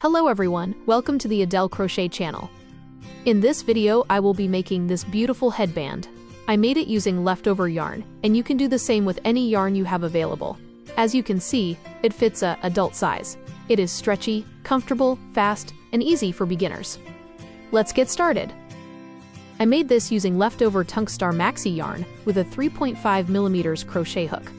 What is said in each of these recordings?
Hello everyone, welcome to the Adele Crochet channel. In this video, I will be making this beautiful headband. I made it using leftover yarn, and you can do the same with any yarn you have available. As you can see, it fits a adult size. It is stretchy, comfortable, fast, and easy for beginners. Let's get started. I made this using leftover Tunkstar Maxi yarn with a 3.5mm crochet hook.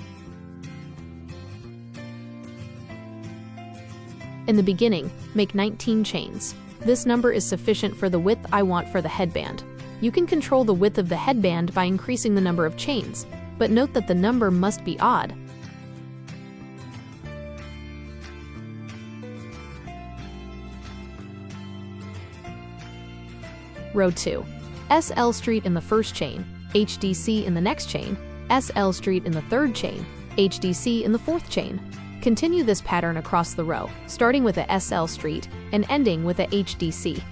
In the beginning, make 19 chains. This number is sufficient for the width I want for the headband. You can control the width of the headband by increasing the number of chains, but note that the number must be odd. Row 2. SL street in the first chain, HDC in the next chain, SL street in the third chain, HDC in the fourth chain. Continue this pattern across the row, starting with a SL street and ending with a HDC.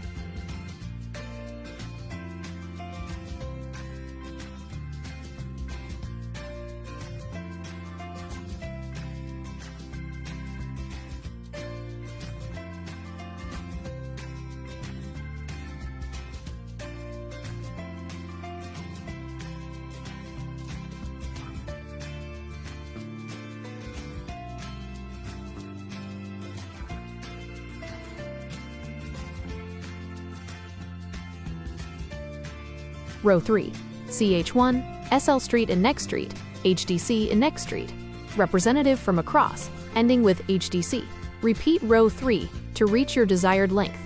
Row 3. CH1, SL street in next street, HDC in next street. Representative from across, ending with HDC. Repeat row 3 to reach your desired length.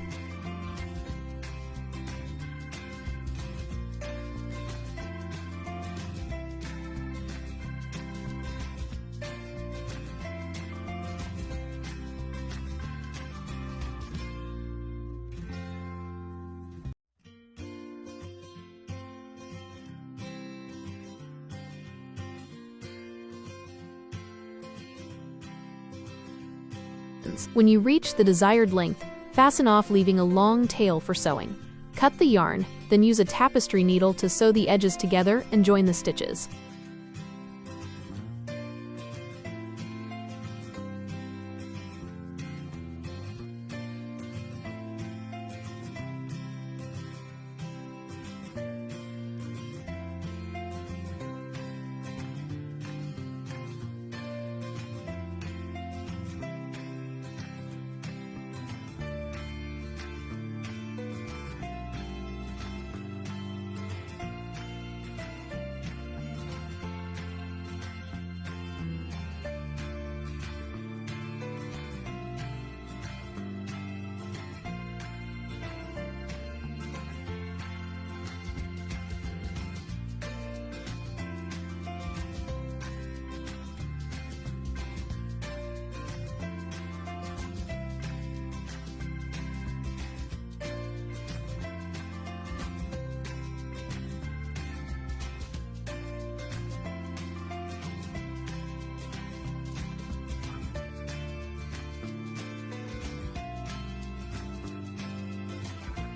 When you reach the desired length, fasten off, leaving a long tail for sewing. Cut the yarn, then use a tapestry needle to sew the edges together and join the stitches.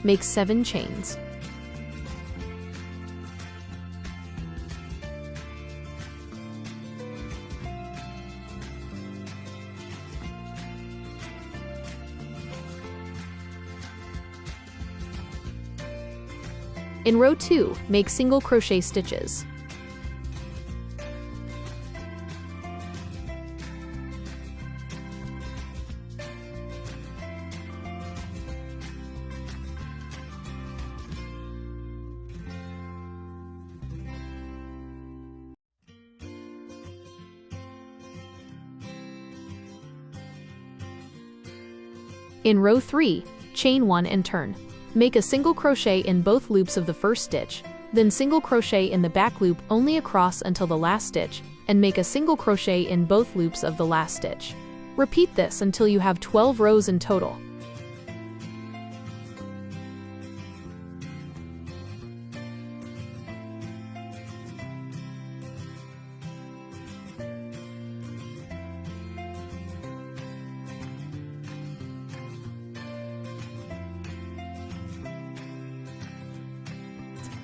Make 7 chains. In row 2, make single crochet stitches. In row 3, chain 1 and turn. Make a single crochet in both loops of the first stitch, then single crochet in the back loop only across until the last stitch, and make a single crochet in both loops of the last stitch. Repeat this until you have 12 rows in total.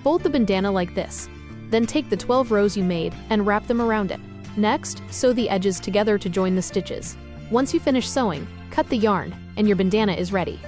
Fold the bandana like this. Then take the 12 rows you made and wrap them around it. Next, sew the edges together to join the stitches. Once you finish sewing, Cut the yarn, and your bandana is ready.